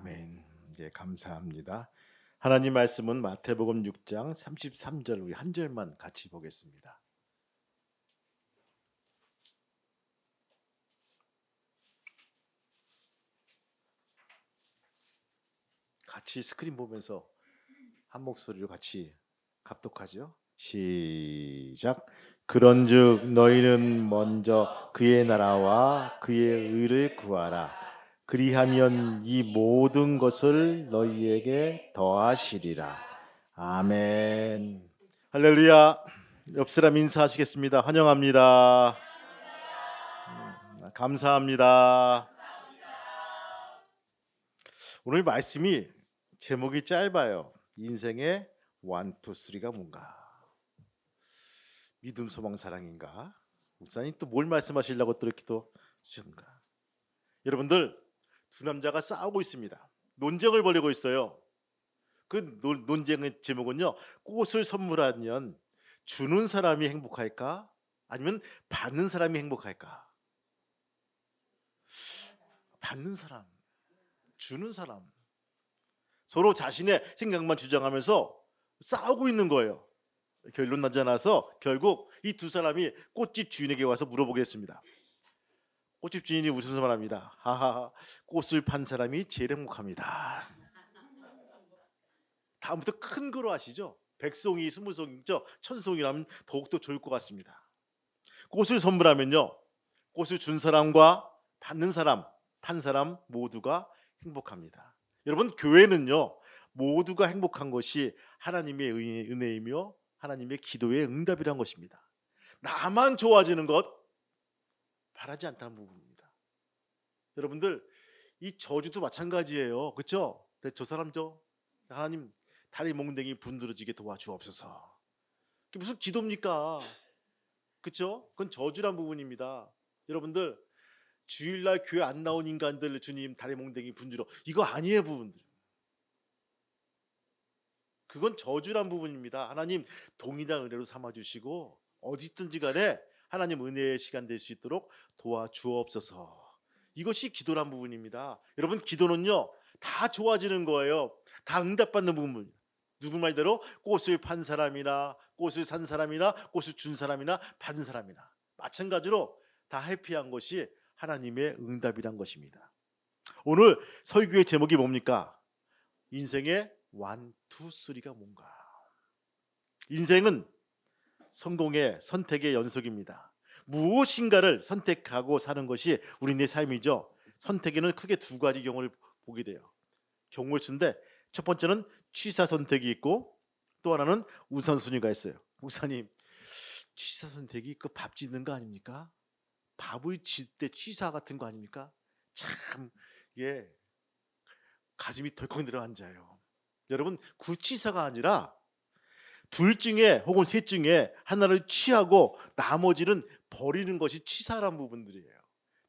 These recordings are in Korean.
아멘. 예, 감사합니다. 하나님 말씀은 마태복음 6장 33절 우리 한 절만 같이 보겠습니다. 같이 스크린 보면서 한 목소리로 같이 합독하죠. 시작. 그런즉 너희는 먼저 그의 나라와 그의 의를 구하라. 그리하면 이 모든 것을 너희에게 더하시리라. 아멘. 할렐루야. 옆 사람 인사하시겠습니다. 환영합니다. 감사합니다. 오늘 말씀이 제목이 짧아요. 인생의 1, 2, 3가 뭔가? 믿음, 소망, 사랑인가? 목사님 또 뭘 말씀하시려고 또 이렇게 또 주셨는가? 여러분들 두 남자가 싸우고 있습니다. 논쟁을 벌이고 있어요. 그 논쟁의 제목은요. 꽃을 선물하면 주는 사람이 행복할까? 아니면 받는 사람이 행복할까? 받는 사람, 주는 사람. 서로 자신의 생각만 주장하면서 싸우고 있는 거예요. 결론 나지 않아서 결국 이 두 사람이 꽃집 주인에게 와서 물어보겠습니다. 꽃집 주인이 웃으면서 말합니다. 하하, 꽃을 판 사람이 제일 행복합니다. 다음부터 큰 거로 하시죠. 100송이, 20송이죠. 1000송이라면 더욱더 좋을 것 같습니다. 꽃을 선물하면요, 꽃을 준 사람과 받는 사람, 판 사람 모두가 행복합니다. 여러분, 교회는요 모두가 행복한 것이 하나님의 은혜이며 하나님의 기도의 응답이란 것입니다. 나만 좋아지는 것 바라지 않다는 부분입니다. 여러분들, 이 저주도 마찬가지예요. 그렇죠? 저 사람 하나님 다리 몽댕이 분들어지게 도와주옵소서. 그게 무슨 기도입니까? 그렇죠? 그건 저주란 부분입니다. 여러분들, 주일날 교회 안 나온 인간들 주님 다리 몽댕이 분들어, 이거 아니에요. 부분들 그건 저주란 부분입니다. 하나님 동일한 은혜로 삼아주시고 어디 있든지 간에 하나님 은혜의 시간 될 수 있도록 도와주옵소서. 이것이 기도란 부분입니다. 여러분, 기도는요 다 좋아지는 거예요. 다 응답받는 부분. 누구 말대로 꽃을 판 사람이나 꽃을 산 사람이나 꽃을 준 사람이나 받은 사람이나 마찬가지로 다 해피한 것이 하나님의 응답이란 것입니다. 오늘 설교의 제목이 뭡니까? 인생의 1, 2, 3가 뭔가? 인생은 성공의 선택의 연속입니다. 무엇인가를 선택하고 사는 것이 우리의 삶이죠. 선택에는 크게 두 가지 경우를 보게 돼요. 경우를 쓰는데 첫 번째는 취사 선택이 있고 또 하나는 우선순위가 있어요. 목사님, 취사 선택이 그 밥 짓는 거 아닙니까? 밥을 짓 때 취사 같은 거 아닙니까? 참, 예, 가슴이 덜컥 내려앉아요. 여러분, 구치사가 아니라 둘 중에 혹은 셋 중에 하나를 취하고 나머지는 버리는 것이 취사란 부분들이에요.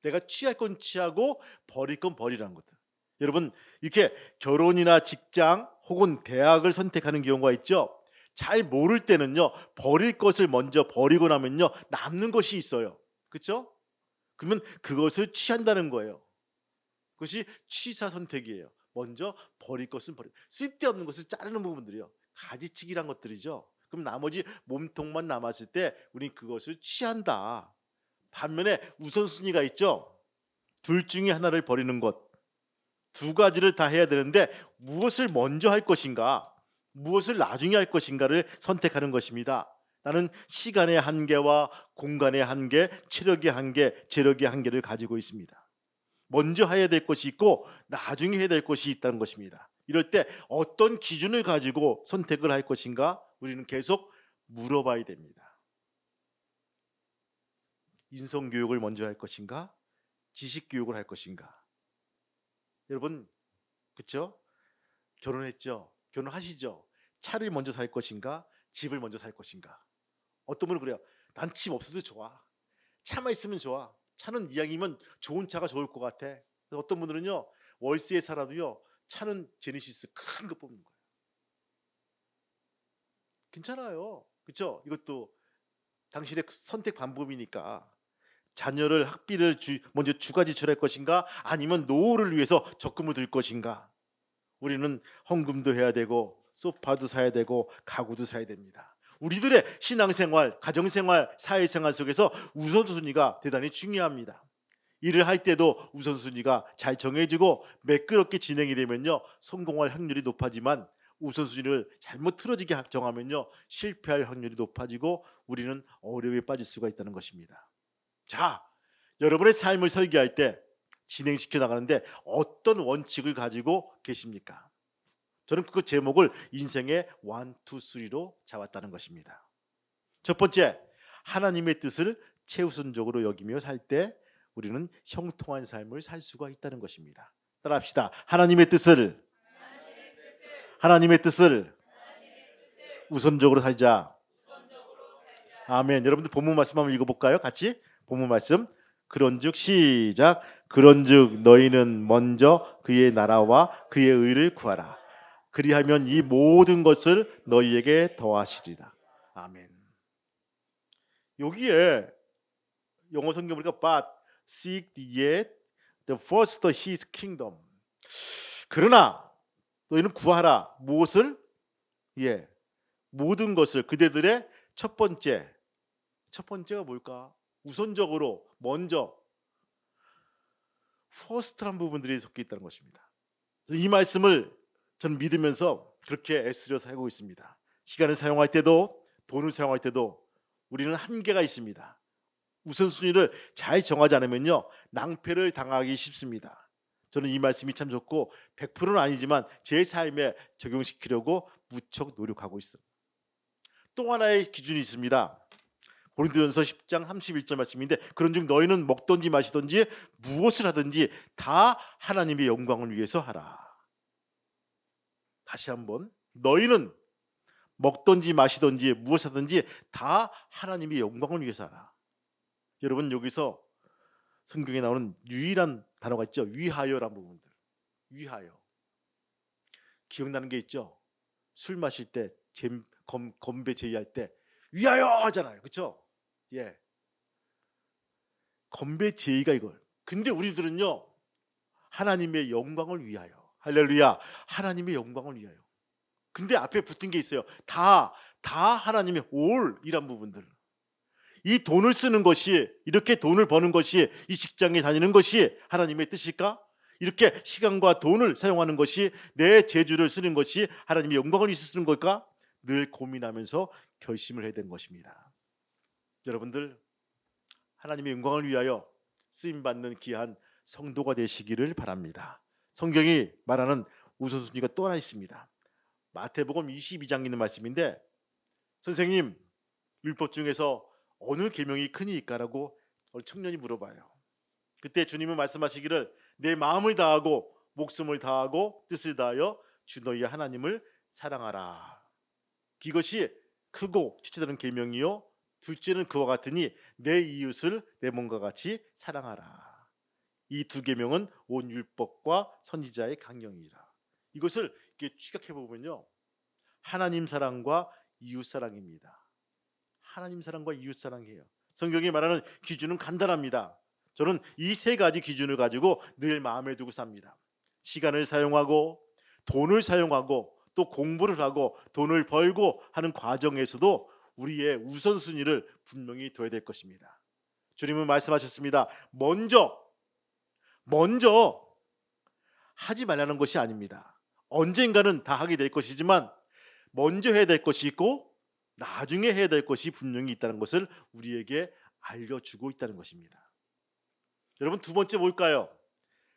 내가 취할 건 취하고 버릴 건 버리라는 것들. 여러분, 이렇게 결혼이나 직장 혹은 대학을 선택하는 경우가 있죠. 잘 모를 때는요 버릴 것을 먼저 버리고 나면요 남는 것이 있어요. 그렇죠? 그러면 그것을 취한다는 거예요. 그것이 취사 선택이에요. 먼저 버릴 것은 버리고 쓸데없는 것을 자르는 부분들이요. 가지치기란 것들이죠. 그럼 나머지 몸통만 남았을 때 우린 그것을 취한다. 반면에 우선순위가 있죠. 둘 중에 하나를 버리는 것. 두 가지를 다 해야 되는데 무엇을 먼저 할 것인가, 무엇을 나중에 할 것인가를 선택하는 것입니다. 나는 시간의 한계와 공간의 한계, 체력의 한계, 재력의 한계를 가지고 있습니다. 먼저 해야 될 것이 있고 나중에 해야 될 것이 있다는 것입니다. 이럴 때 어떤 기준을 가지고 선택을 할 것인가 우리는 계속 물어봐야 됩니다. 인성교육을 먼저 할 것인가, 지식교육을 할 것인가. 여러분, 그렇죠? 결혼했죠? 결혼하시죠? 차를 먼저 살 것인가, 집을 먼저 살 것인가. 어떤 분은 그래요. 난 집 없어도 좋아. 차만 있으면 좋아. 차는 이왕이면 좋은 차가 좋을 것 같아. 어떤 분들은요 월세에 살아도요 차는 제네시스 큰 거 뽑는 거예요. 괜찮아요. 그렇죠? 이것도 당신의 선택 방법이니까. 자녀를 학비를 먼저 추가 지출할 것인가, 아니면 노후를 위해서 적금을 들 것인가. 우리는 헌금도 해야 되고 소파도 사야 되고 가구도 사야 됩니다. 우리들의 신앙생활, 가정생활, 사회생활 속에서 우선순위가 대단히 중요합니다. 일을 할 때도 우선순위가 잘 정해지고 매끄럽게 진행이 되면요 성공할 확률이 높아지만, 우선순위를 잘못 틀어지게 정하면요 실패할 확률이 높아지고 우리는 어려움에 빠질 수가 있다는 것입니다. 자, 여러분의 삶을 설계할 때, 진행시켜 나가는데 어떤 원칙을 가지고 계십니까? 저는 그 제목을 인생의 1, 2, 3로 잡았다는 것입니다. 첫 번째, 하나님의 뜻을 최우선적으로 여기며 살 때 우리는 형통한 삶을 살 수가 있다는 것입니다. 따라합시다. 하나님의 뜻을 우선적으로 살자. 아멘. 여러분들 본문 말씀 한번 읽어볼까요? 같이 본문 말씀. 그런즉 시작. 그런즉 너희는 먼저 그의 나라와 그의 의를 구하라. 그리하면 이 모든 것을 너희에게 더하시리라. 아멘. 여기에 영어 성경 보니까 but seek ye the first his kingdom. 그러나 너희는 구하라. 무엇을? 예, 모든 것을. 그대들의 첫 번째가 뭘까? 우선적으로, 먼저, first란 부분들이 섞여 있다는 것입니다. 이 말씀을 저는 믿으면서 그렇게 애쓰려 살고 있습니다. 시간을 사용할 때도 돈을 사용할 때도 우리는 한계가 있습니다. 우선순위를 잘 정하지 않으면요 낭패를 당하기 쉽습니다. 저는 이 말씀이 참 좋고 100%는 아니지만 제 삶에 적용시키려고 무척 노력하고 있습니다. 또 하나의 기준이 있습니다. 고린도전서 10장 31절 말씀인데, 그런즉 너희는 먹든지 마시든지 무엇을 하든지 다 하나님의 영광을 위해서 하라. 다시 한번, 너희는 먹든지 마시든지 무엇을 하든지 다 하나님의 영광을 위해서 하라. 여러분, 여기서 성경에 나오는 유일한 단어가 있죠. 위하여라는 부분들. 위하여. 기억나는 게 있죠. 술 마실 때 건배 제의할 때 위하여 하잖아요. 그렇죠? 예. 건배 제의가 이걸. 근데 우리들은요 하나님의 영광을 위하여. 할렐루야. 하나님의 영광을 위하여. 근데 앞에 붙은 게 있어요. 다 하나님의 all이란 부분들. 이 돈을 쓰는 것이, 이렇게 돈을 버는 것이, 이 직장에 다니는 것이 하나님의 뜻일까? 이렇게 시간과 돈을 사용하는 것이, 내 재주를 쓰는 것이 하나님의 영광을 위해서 쓰는 걸까? 늘 고민하면서 결심을 해야 되는 것입니다. 여러분들, 하나님의 영광을 위하여 쓰임받는 귀한 성도가 되시기를 바랍니다. 성경이 말하는 우선순위가 또 하나 있습니다. 마태복음 22장 있는 말씀인데, 선생님, 율법 중에서 어느 계명이 크니까라고 청년이 물어봐요. 그때 주님은 말씀하시기를 내 마음을 다하고 목숨을 다하고 뜻을 다하여 주 너희 하나님을 사랑하라. 이것이 크고 주체되는 계명이요, 둘째는 그와 같으니 내 이웃을 내 몸과 같이 사랑하라. 이 두 계명은 온 율법과 선지자의 강령이라. 이것을 이렇게 취각해 보면요, 하나님 사랑과 이웃 사랑입니다. 하나님 사랑과 이웃 사랑이에요. 성경이 말하는 기준은 간단합니다. 저는 이 세 가지 기준을 가지고 늘 마음에 두고 삽니다. 시간을 사용하고 돈을 사용하고 또 공부를 하고 돈을 벌고 하는 과정에서도 우리의 우선순위를 분명히 둬야 될 것입니다. 주님은 말씀하셨습니다. 먼저 하지 말라는 것이 아닙니다. 언젠가는 다 하게 될 것이지만 먼저 해야 될 것이 있고 나중에 해야 될 것이 분명히 있다는 것을 우리에게 알려주고 있다는 것입니다. 여러분, 두 번째 뭘까요?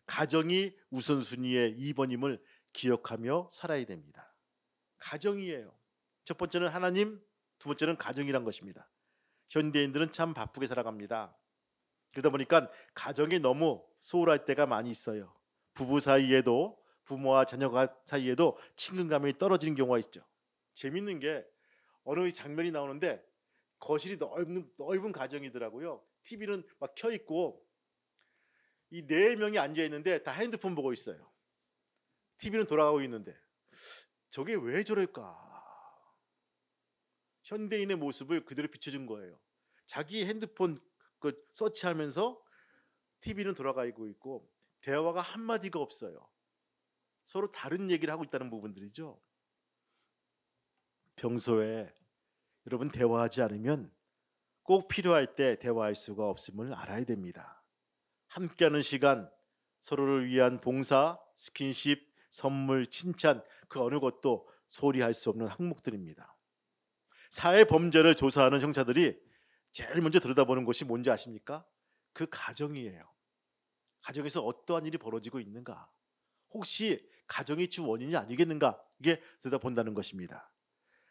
가정이 우선순위의 2번임을 기억하며 살아야 됩니다. 가정이에요. 첫 번째는 하나님, 두 번째는 가정이란 것입니다. 현대인들은 참 바쁘게 살아갑니다. 그러다 보니까 가정이 너무 소홀할 때가 많이 있어요. 부부 사이에도, 부모와 자녀 사이에도 친근감이 떨어지는 경우가 있죠. 재밌는 게 어느 장면이 나오는데 거실이 넓은 가정이더라고요. TV는 막 켜 있고 이 4명이 앉아 있는데 다 핸드폰 보고 있어요. TV는 돌아가고 있는데 저게 왜 저럴까? 현대인의 모습을 그대로 비춰준 거예요. 자기 핸드폰 서치하면서 TV는 돌아가고 있고 대화가 한마디가 없어요. 서로 다른 얘기를 하고 있다는 부분들이죠. 평소에 여러분 대화하지 않으면 꼭 필요할 때 대화할 수가 없음을 알아야 됩니다. 함께하는 시간, 서로를 위한 봉사, 스킨십, 선물, 칭찬 그 어느 것도 소리할 수 없는 항목들입니다. 사회 범죄를 조사하는 형사들이 제일 먼저 들여다보는 것이 뭔지 아십니까? 그 가정이에요. 가정에서 어떠한 일이 벌어지고 있는가? 혹시 가정이 주 원인이 아니겠는가? 이게 들여다본다는 것입니다.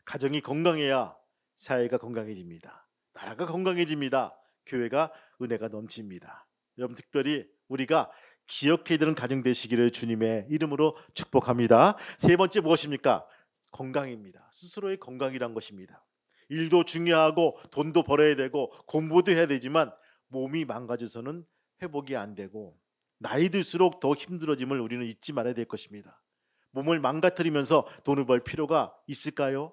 가정이 건강해야 사회가 건강해집니다. 나라가 건강해집니다. 교회가 은혜가 넘칩니다. 여러분 특별히 우리가 기억해야 되는 가정 되시기를 주님의 이름으로 축복합니다. 세 번째 무엇입니까? 건강입니다. 스스로의 건강이란 것입니다. 일도 중요하고 돈도 벌어야 되고 공부도 해야 되지만 몸이 망가져서는 회복이 안 되고 나이 들수록 더 힘들어짐을 우리는 잊지 말아야 될 것입니다. 몸을 망가뜨리면서 돈을 벌 필요가 있을까요?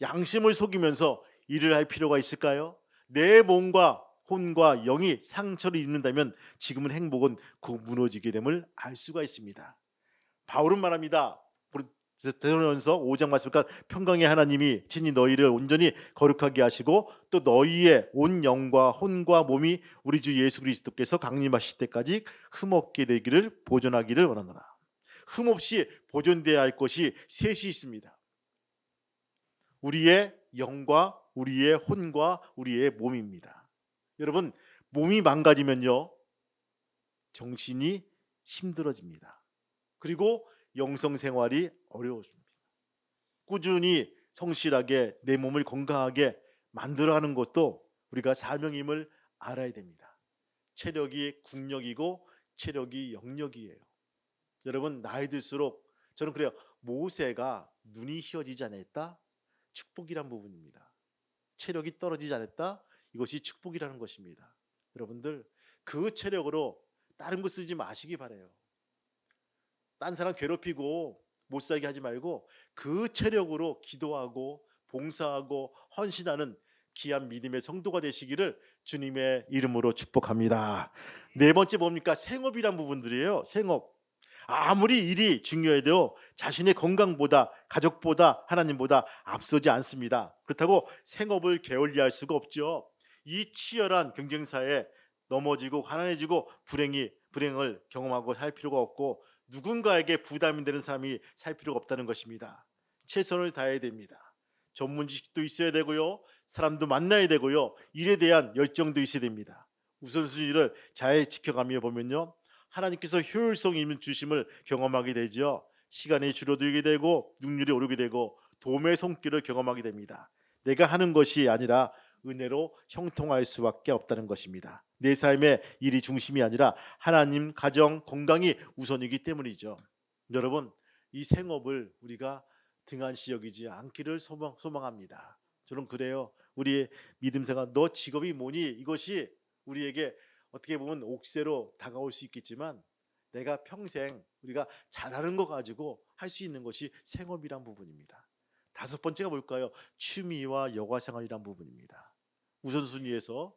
양심을 속이면서 일을 할 필요가 있을까요? 내 몸과 혼과 영이 상처를 입는다면 지금은 행복은 곧 무너지게 됨을 알 수가 있습니다. 바울은 말합니다. 데살로니가서 5장 말씀이니까 평강의 하나님이 친히 너희를 온전히 거룩하게 하시고 또 너희의 온 영과 혼과 몸이 우리 주 예수 그리스도께서 강림하실 때까지 흠없게 되기를 보존하기를 원하노라. 흠없이 보존돼야 할 것이 셋이 있습니다. 우리의 영과 우리의 혼과 우리의 몸입니다. 여러분 몸이 망가지면요 정신이 힘들어집니다. 그리고 영성 생활이 어려워집니다. 꾸준히 성실하게 내 몸을 건강하게 만들어가는 것도 우리가 사명임을 알아야 됩니다. 체력이 국력이고 체력이 영력이에요. 여러분 나이 들수록 저는 그래요. 모세가 눈이 희어지지 않았다? 축복이란 부분입니다. 체력이 떨어지지 않았다? 이것이 축복이라는 것입니다. 여러분들 그 체력으로 다른 거 쓰지 마시기 바라요. 딴 사람 괴롭히고 못 살게 하지 말고 그 체력으로 기도하고 봉사하고 헌신하는 귀한 믿음의 성도가 되시기를 주님의 이름으로 축복합니다. 네 번째 뭡니까? 생업이란 부분들이에요. 생업. 아무리 일이 중요해도 자신의 건강보다 가족보다 하나님보다 앞서지 않습니다. 그렇다고 생업을 게을리할 수가 없죠. 이 치열한 경쟁사에 넘어지고 가난해지고 불행을 경험하고 살 필요가 없고 누군가에게 부담이 되는 삶이 살 필요가 없다는 것입니다. 최선을 다해야 됩니다. 전문 지식도 있어야 되고요. 사람도 만나야 되고요. 일에 대한 열정도 있어야 됩니다. 우선순위를 잘 지켜가며 보면요. 하나님께서 효율성 있는 주심을 경험하게 되죠. 시간이 줄어들게 되고 능률이 오르게 되고 도움의 손길을 경험하게 됩니다. 내가 하는 것이 아니라 은혜로 형통할 수밖에 없다는 것입니다. 내 삶의 일이 중심이 아니라 하나님, 가정, 건강이 우선이기 때문이죠. 여러분 이 생업을 우리가 등한시 여기지 않기를 소망합니다. 저는 그래요. 우리의 믿음생활 너 직업이 뭐니? 이것이 우리에게 어떻게 보면 옥새로 다가올 수 있겠지만 내가 평생 우리가 잘하는 거 가지고 할 수 있는 것이 생업이란 부분입니다. 다섯 번째가 뭘까요? 취미와 여가생활이란 부분입니다. 우선순위에서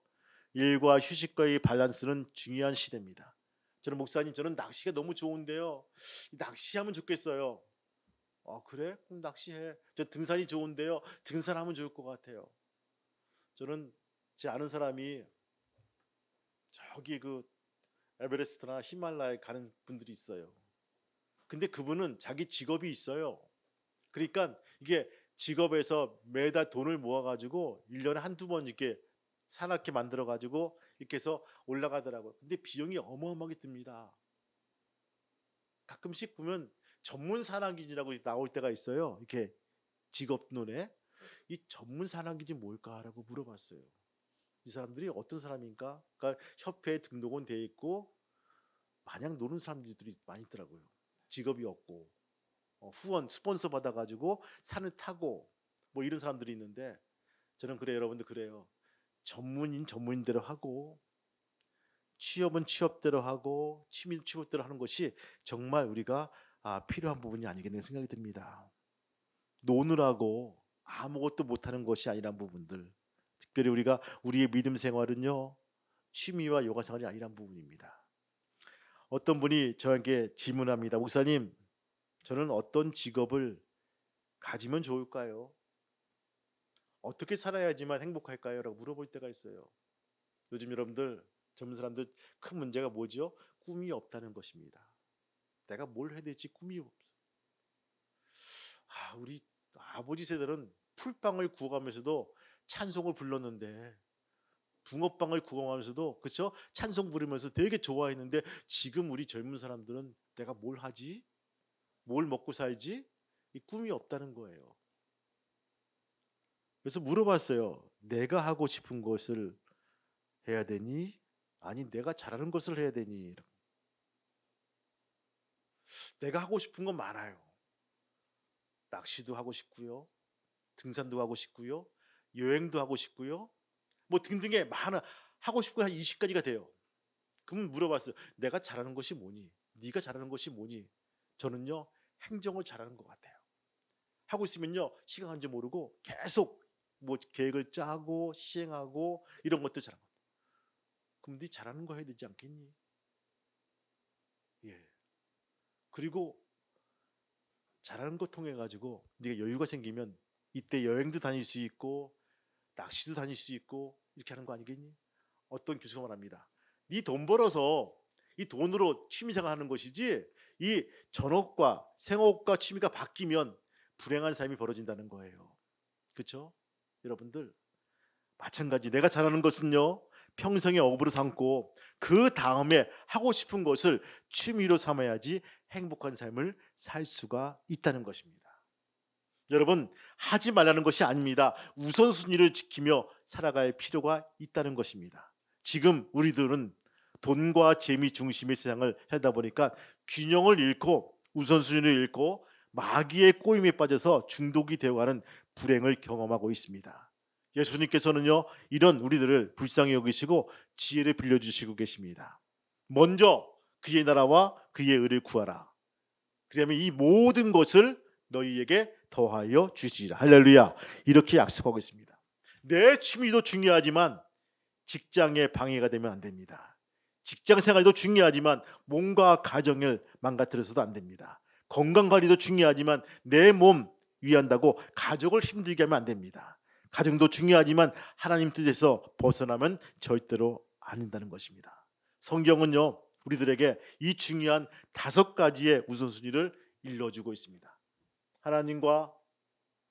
일과 휴식과의 밸런스는 중요한 시대입니다. 저는 목사님 저는 낚시가 너무 좋은데요. 낚시하면 좋겠어요. 그래? 그럼 낚시해. 저 등산이 좋은데요. 등산하면 좋을 것 같아요. 저는 제 아는 사람이 저기 그 에베레스트나 히말라야 가는 분들이 있어요. 근데 그분은 자기 직업이 있어요. 그러니까 이게 직업에서 매달 돈을 모아가지고 1년에 한두 번 이렇게 산악회 만들어가지고 이렇게 해서 올라가더라고요. 근데 비용이 어마어마하게 듭니다. 가끔씩 보면 전문 산악인이라고 나올 때가 있어요. 이렇게 직업론에 이 전문 산악인이 뭘까라고 물어봤어요. 이 사람들이 어떤 사람인가? 그러니까 협회에 등록은 돼 있고 마냥 노는 사람들이 많이 있더라고요. 직업이 없고 후원 스폰서 받아가지고 산을 타고 뭐 이런 사람들이 있는데 저는 그래요. 여러분들 그래요. 전문인대로 하고 취업은 취업대로 하고 취미는 취업대로 하는 것이 정말 우리가 필요한 부분이 아니겠는 생각이 듭니다. 노느라고 아무것도 못하는 것이 아니란 부분들 특별히 우리가 우리의 믿음 생활은요 취미와 요가 생활이 아니란 부분입니다. 어떤 분이 저에게 질문합니다. 목사님 저는 어떤 직업을 가지면 좋을까요? 어떻게 살아야지만 행복할까요? 라고 물어볼 때가 있어요. 요즘 여러분들 젊은 사람들 큰 문제가 뭐죠? 꿈이 없다는 것입니다. 내가 뭘 해야 될지 꿈이 없어. 우리 아버지 세대는 풀빵을 구워가면서도 찬송을 불렀는데, 붕어빵을 구워가면서도 그쵸? 찬송 부르면서 되게 좋아했는데, 지금 우리 젊은 사람들은 내가 뭘 하지? 뭘 먹고 살지? 이 꿈이 없다는 거예요. 그래서 물어봤어요. 내가 하고 싶은 것을 해야 되니? 아니 내가 잘하는 것을 해야 되니? 내가 하고 싶은 건 많아요. 낚시도 하고 싶고요. 등산도 하고 싶고요. 여행도 하고 싶고요. 뭐 등등의 많은 하고 싶고 한 20가지가 돼요. 그럼 물어봤어요. 내가 잘하는 것이 뭐니? 네가 잘하는 것이 뭐니? 저는요. 행정을 잘하는 것 같아요. 하고 있으면요. 시간 가는 줄 모르고 계속 뭐 계획을 짜고 시행하고 이런 것들 잘하는 것 같아요. 그럼 네 잘하는 거 해야 되지 않겠니? 예. 그리고 잘하는 거 통해 가지고 네가 여유가 생기면 이때 여행도 다닐 수 있고 낚시도 다닐 수 있고 이렇게 하는 거 아니겠니? 어떤 교수가 말합니다. 네 돈 벌어서 이 돈으로 취미생활 하는 것이지 이 전업과 생업과 취미가 바뀌면 불행한 삶이 벌어진다는 거예요. 그렇죠? 여러분들 마찬가지 내가 잘하는 것은요. 평생의 업으로 삼고 그 다음에 하고 싶은 것을 취미로 삼아야지 행복한 삶을 살 수가 있다는 것입니다. 여러분 하지 말라는 것이 아닙니다. 우선순위를 지키며 살아갈 필요가 있다는 것입니다. 지금 우리들은 돈과 재미 중심의 세상을 살다 보니까 균형을 잃고 우선순위를 잃고 마귀의 꼬임에 빠져서 중독이 되어가는 불행을 경험하고 있습니다. 예수님께서는요 이런 우리들을 불쌍히 여기시고 지혜를 빌려주시고 계십니다. 먼저 그의 나라와 그의 의를 구하라. 그러면 이 모든 것을 너희에게 더하여 주시리라. 할렐루야. 이렇게 약속하고 있습니다. 내 취미도 중요하지만 직장에 방해가 되면 안 됩니다. 직장 생활도 중요하지만 몸과 가정을 망가뜨려서도 안 됩니다. 건강 관리도 중요하지만 내 몸 위한다고 가족을 힘들게 하면 안 됩니다. 가정도 중요하지만 하나님 뜻에서 벗어나면 절대로 안 된다는 것입니다. 성경은요 우리들에게 이 중요한 5가지의 우선순위를 일러주고 있습니다. 하나님과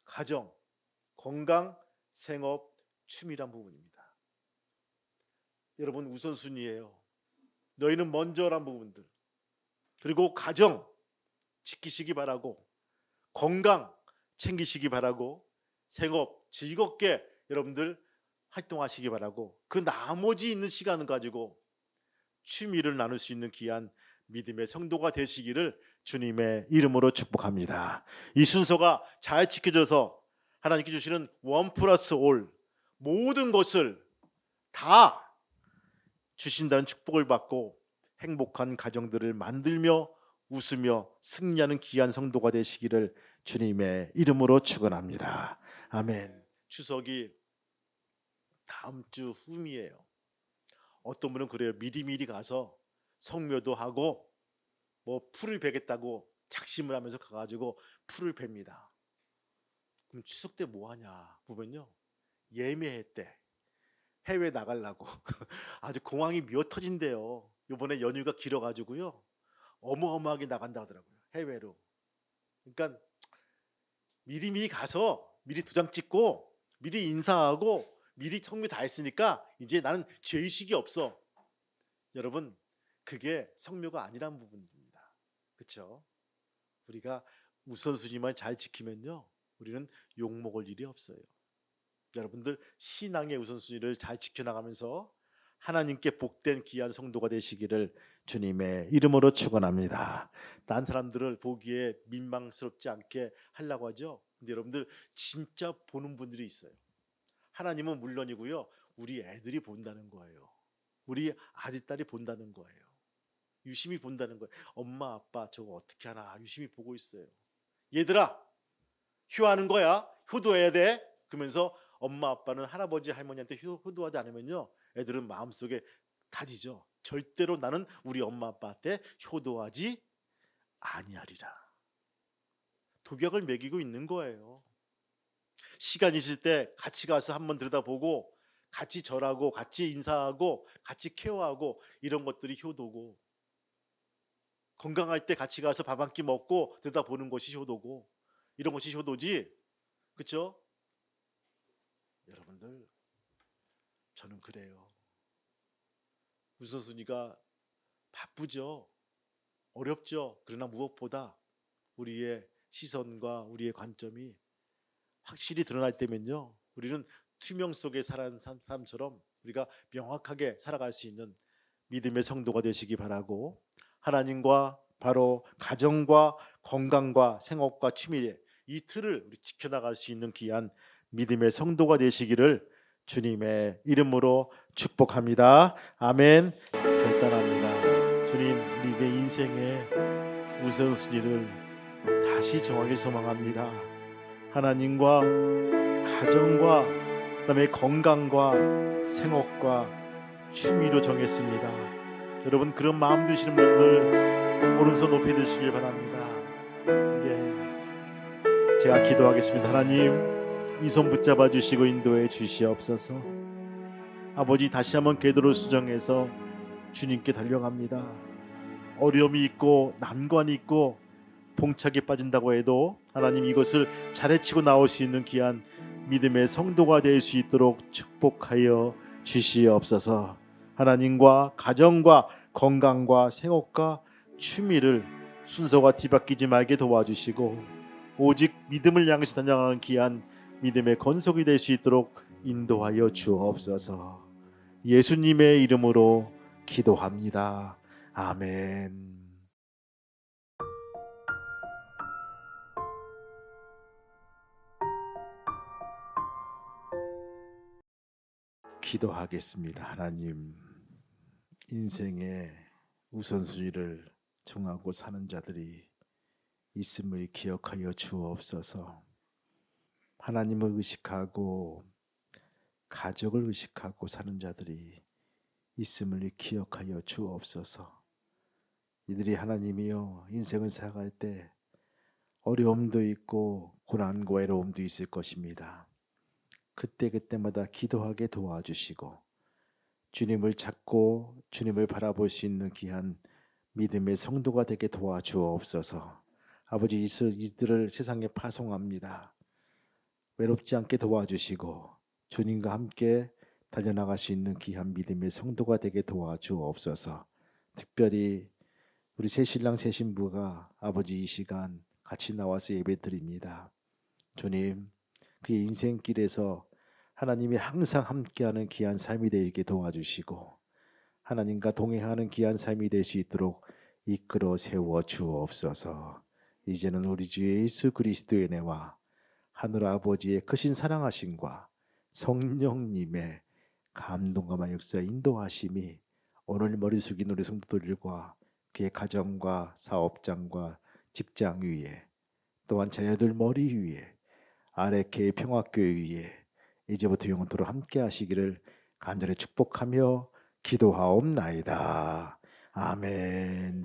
가정, 건강, 생업, 취미란 부분입니다. 여러분 우선순위예요. 너희는 먼저란 부분들. 그리고 가정 지키시기 바라고 건강 챙기시기 바라고 생업 즐겁게 여러분들 활동하시기 바라고 그 나머지 있는 시간을 가지고 취미를 나눌 수 있는 귀한 믿음의 성도가 되시기를 주님의 이름으로 축복합니다. 이 순서가 잘 지켜져서 하나님께 주시는 원 플러스 올 모든 것을 다 주신다는 축복을 받고 행복한 가정들을 만들며 웃으며 승리하는 귀한 성도가 되시기를 주님의 이름으로 축원합니다. 아멘. 추석이 다음 주 후임이에요. 어떤 분은 그래요. 미리미리 가서 성묘도 하고 뭐 풀을 베겠다고 작심을 하면서 가가지고 풀을 팹니다. 그럼 추석 때 뭐 하냐 보면요. 예매했대. 해외 나가려고 아주 공항이 미어 터진대요. 이번에 연휴가 길어가지고요. 어마어마하게 나간다 하더라고요. 해외로. 그러니까 미리미리 가서 미리 도장 찍고 미리 인사하고 미리 성묘 다 했으니까 이제 나는 죄의식이 없어. 여러분 그게 성묘가 아니란 부분입니다. 그렇죠? 우리가 우선순위만 잘 지키면요. 우리는 욕먹을 일이 없어요. 여러분들 신앙의 우선순위를 잘 지켜나가면서 하나님께 복된 귀한 성도가 되시기를 주님의 이름으로 축원합니다. 딴 사람들을 보기에 민망스럽지 않게 하려고 하죠. 근데 여러분들 진짜 보는 분들이 있어요. 하나님은 물론이고요. 우리 애들이 본다는 거예요. 우리 아들 딸이 본다는 거예요. 유심히 본다는 거예요. 엄마 아빠 저거 어떻게 하나 유심히 보고 있어요. 얘들아 효하는 거야. 효도해야 돼. 그러면서 엄마 아빠는 할아버지 할머니한테 효도하지 않으면요. 애들은 마음속에 다지죠. 절대로 나는 우리 엄마 아빠한테 효도하지 아니하리라. 독약을 먹이고 있는 거예요. 시간 있을 때 같이 가서 한번 들여다보고 같이 절하고 같이 인사하고 같이 케어하고 이런 것들이 효도고, 건강할 때 같이 가서 밥 한 끼 먹고 들여다보는 것이 효도고, 이런 것이 효도지. 그쵸? 여러분들, 저는 그래요. 우선순위가 바쁘죠. 어렵죠. 그러나 무엇보다 우리의 시선과 우리의 관점이 확실히 드러날 때면요, 우리는 투명 속에 살아가는 사람처럼 우리가 명확하게 살아갈 수 있는 믿음의 성도가 되시기 바라고, 하나님과 바로 가정과 건강과 생업과 취미의 이 틀을 우리 지켜나갈 수 있는 귀한 믿음의 성도가 되시기를 주님의 이름으로 축복합니다. 아멘. 결단합니다. 주님, 우리의 인생의 우선순위를 다시 정하길 소망합니다. 하나님과 가정과 그다음에 건강과 생업과 취미로 정했습니다. 여러분, 그런 마음 드시는 분들 오른손 높이 드시길 바랍니다. 예, 제가 기도하겠습니다. 하나님, 이 손 붙잡아 주시고 인도해 주시옵소서. 아버지, 다시 한번 궤도를 수정해서 주님께 달려갑니다. 어려움이 있고 난관이 있고 봉착에 빠진다고 해도 하나님, 이것을 잘 헤치고 나올 수 있는 귀한 믿음의 성도가 될 수 있도록 축복하여 주시옵소서. 하나님과 가정과 건강과 생업과 취미를 순서가 뒤바뀌지 말게 도와주시고, 오직 믿음을 향해서 달려가는 귀한 믿음의 건속이 될 수 있도록 인도하여 주옵소서. 예수님의 이름으로 기도합니다. 아멘. 기도하겠습니다. 하나님, 인생의 우선순위를 정하고 사는 자들이 있음을 기억하여 주옵소서. 하나님을 의식하고 가족을 의식하고 사는 자들이 있음을 기억하여 주옵소서. 이들이 하나님이여 인생을 살아갈 때 어려움도 있고 고난과 외로움도 있을 것입니다. 그때마다 기도하게 도와주시고 주님을 찾고 주님을 바라볼 수 있는 귀한 믿음의 성도가 되게 도와주옵소서. 아버지, 이들을 세상에 파송합니다. 외롭지 않게 도와주시고 주님과 함께 달려나갈 수 있는 귀한 믿음의 성도가 되게 도와주옵소서. 특별히 우리 새 신랑 새 신부가 아버지 이 시간 같이 나와서 예배드립니다. 주님, 그의 인생길에서 하나님이 항상 함께하는 귀한 삶이 되게 도와주시고 하나님과 동행하는 귀한 삶이 될 수 있도록 이끌어 세워 주옵소서. 이제는 우리 주 예수 그리스도의 은혜와 하늘 아버지의 크신 사랑하심과 성령님의 감동과 역사 인도하심이 오늘 머리 숙인 우리 성도들과 그의 가정과 사업장과 직장 위에, 또한 자녀들 머리 위에, 아래케 평화교회 위에 이제부터 영원토록 함께 하시기를 간절히 축복하며 기도하옵나이다. 아멘.